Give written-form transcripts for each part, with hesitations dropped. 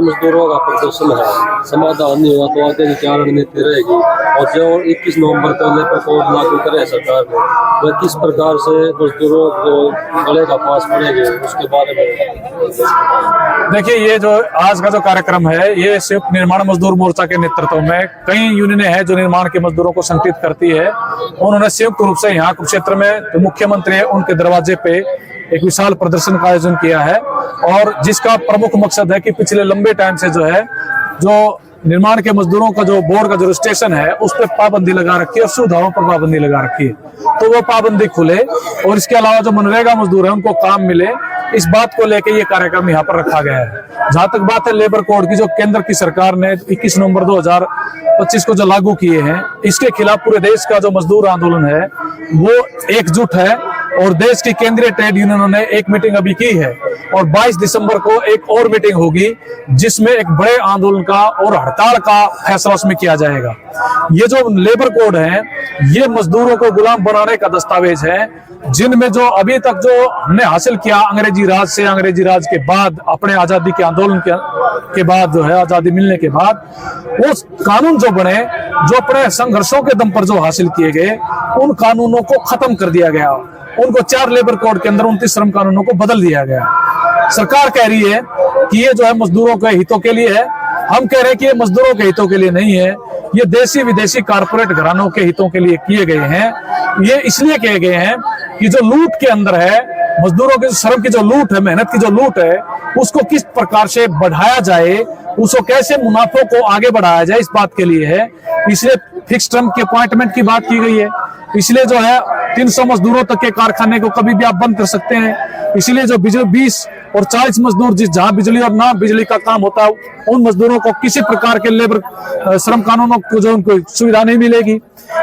मजदूरों का प्रदर्शन है, समाधान नहीं हुआ तो आगे की क्या रणनीति रहेगी। और जो 21 नवंबर को लेबर कोड लागू करे सरकार ने, वह किस प्रकार से मजदूरों को गले का पास पड़ेगी, उसके बारे में देखिए, ये जो आज का जो कार्यक्रम है, ये संयुक्त निर्माण मजदूर मोर्चा के नेतृत्व में कई यूनियनें हैं जो निर्माण के मजदूरों को संगठित करती है। उन्होंने संयुक्त रूप से यहाँ कुरुक्षेत्र में जो मुख्यमंत्री है उनके दरवाजे पे एक विशाल प्रदर्शन का आयोजन किया है, और जिसका प्रमुख मकसद है कि पिछले लंबे टाइम से जो है, जो निर्माण के मजदूरों का जो बोर्ड का जो रजिस्ट्रेशन है उस पर पाबंदी लगा रखी है और सुविधाओं पर पाबंदी लगा रखी है, तो वो पाबंदी खुले और इसके अलावा जो मनरेगा मजदूर है उनको काम मिले, इस बात को लेकर ये कार्यक्रम यहाँ पर रखा गया है। जहां तक बात है लेबर कोड की, जो केंद्र की सरकार ने 21 नवंबर 2025 को जो लागू किए हैं, इसके खिलाफ पूरे देश का जो मजदूर आंदोलन है वो एकजुट है, और देश की केंद्रीय ट्रेड यूनियनों ने एक मीटिंग अभी की है, और 22 दिसंबर को एक और मीटिंग होगी जिसमें एक बड़े आंदोलन का और हड़ताल का फैसला उसमें किया जाएगा। ये जो लेबर कोड है, ये मजदूरों को गुलाम बनाने का दस्तावेज है, जिनमें जो अभी तक जो हमने हासिल किया अंग्रेजी राज से, अंग्रेजी राज के बाद, अपने आजादी के आंदोलन के बाद जो है, आजादी मिलने के बाद वो कानून जो बने, जो अपने संघर्षों के दम पर जो हासिल किए गए, उन कानूनों को खत्म कर दिया गया। उनको 4 लेबर कोड के अंदर 29 श्रम कानूनों को बदल दिया गया। सरकार कह रही है कि ये जो है मजदूरों के हितों के लिए है, हम कह रहे हैं कि ये मजदूरों के हितों के लिए नहीं है, ये देशी विदेशी कारपोरेट घरानों के हितों के लिए किए गए हैं। ये इसलिए किए गए हैं कि जो लूट के अंदर है, मजदूरों के श्रम की जो लूट है, मेहनत की जो लूट है, उसको किस प्रकार से बढ़ाया जाए, उसको कैसे मुनाफों को आगे बढ़ाया जाए, इस बात के लिए है। इसलिए फिक्स टर्म के अपॉइंटमेंट की बात की गई है, इसलिए जो है 300 मजदूरों तक के कारखाने को कभी भी आप बंद कर सकते हैं। इसलिए जो 20 और 40 मजदूर जहां बिजली और ना बिजली का काम होता है, उन मजदूरों को किसी प्रकार के लेबर श्रम कानूनों को जो उनको सुविधा नहीं मिलेगी।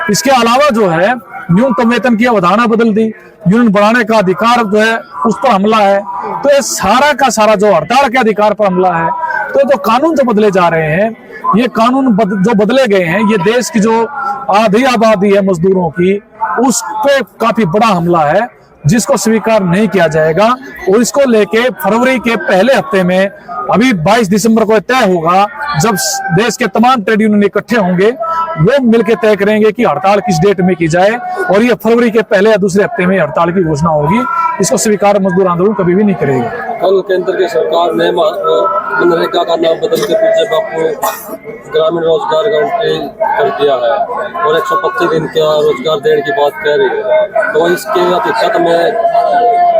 इसके अलावा जो है न्यूनतम वेतन की अवधारणा बदल दी, यूनियन बढ़ाने का अधिकार जो है उस पर हमला है, तो ये सारा का सारा जो हड़ताल के अधिकार पर हमला है। तो जो कानून जो बदले जा रहे हैं, ये कानून जो बदले गए हैं, ये देश की जो आधी आबादी है मजदूरों की, उस पे काफी बड़ा हमला है, जिसको स्वीकार नहीं किया जाएगा। और इसको लेके फरवरी के पहले हफ्ते में, अभी 22 दिसंबर को तय होगा, जब देश के तमाम ट्रेड यूनियन इकट्ठे होंगे, वो मिलकर तय करेंगे कि हड़ताल किस डेट में की जाए, और ये फरवरी के पहले या दूसरे हफ्ते में हड़ताल की घोषणा होगी। इसको स्वीकार मजदूर आंदोलन कभी भी नहीं करेगा। कल केंद्र की सरकार ने मनरेगा का नाम बदल के पूज्य बापू ग्रामीण रोजगार गारंटी कर दिया है, और 125 दिन का रोजगार देने की बात कह रही है, तो इसके हकीकत में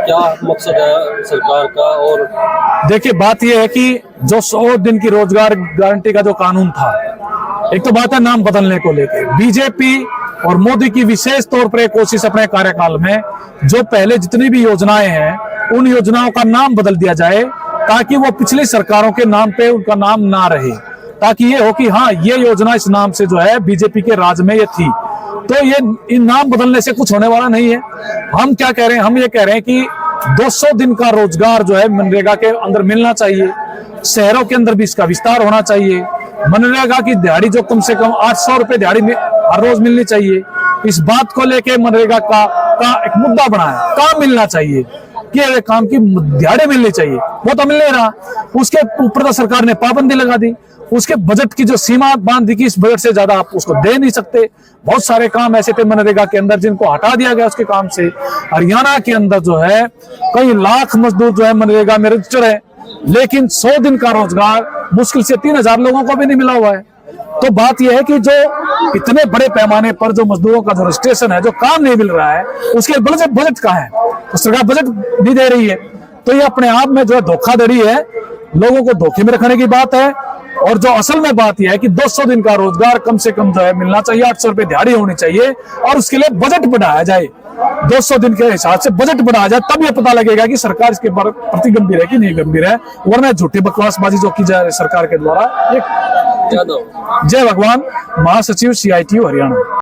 क्या मकसद है सरकार का? और देखिए, बात यह है कि जो 100 दिन की रोजगार गारंटी का जो कानून था, एक तो बात है नाम बदलने को लेके, बीजेपी और मोदी की विशेष तौर पर कोशिश अपने कार्यकाल में, जो पहले जितनी भी योजनाएं हैं उन योजनाओं का नाम बदल दिया जाए, ताकि वो पिछली सरकारों के नाम पे उनका नाम ना रहे, ताकि ये हो कि हाँ, ये योजना इस नाम से जो है बीजेपी के राज में ये थी। तो ये इन नाम बदलने से कुछ होने वाला नहीं है। हम क्या कह रहे हैं, हम ये कह रहे हैं कि 200 दिन का रोजगार जो है मनरेगा के अंदर मिलना चाहिए, शहरों के अंदर भी इसका विस्तार होना चाहिए। मनरेगा की दिहाड़ी जो कम से कम 800 रुपए दिहाड़ी हर रोज मिलनी चाहिए। इस बात को लेके मनरेगा का एक मुद्दा बनाया, काम मिलना चाहिए, कि काम की दिहाड़ी मिलनी चाहिए, वो तो मिल नहीं रहा। उसके ऊपर तो सरकार ने पाबंदी लगा दी, उसके बजट की जो सीमा बांध दी कि इस बजट से ज्यादा आप उसको दे नहीं सकते। बहुत सारे काम ऐसे थे मनरेगा के अंदर जिनको हटा दिया गया उसके काम से। हरियाणा के अंदर जो है कई लाख मजदूर जो है मनरेगा में रजिस्टर है, लेकिन 100 दिन का रोजगार मुश्किल से 3000 लोगों को भी नहीं मिला हुआ है। तो बात यह है कि जो इतने बड़े पैमाने पर जो मजदूरों का जो रजिस्ट्रेशन है, जो काम नहीं मिल रहा है, उसके बजट कहाँ है? तो सरकार बजट नहीं दे रही है। तो ये अपने आप में जो है धोखाधड़ी है, लोगों को धोखे में रखने की बात है। और जो असल में बात यह है कि 200 दिन का रोजगार कम से कम जो है मिलना चाहिए, 800 रुपए दिहाड़ी होनी चाहिए, और उसके लिए बजट बढ़ाया जाए। 200 दिन के हिसाब से बजट बढ़ाया जाए, तब ये पता लगेगा कि सरकार इसके प्रति गंभीर है कि नहीं गंभीर है, वरना झूठी बकवासबाजी जो की जा रही है सरकार के द्वारा। जय भगवान, महासचिव CITU हरियाणा।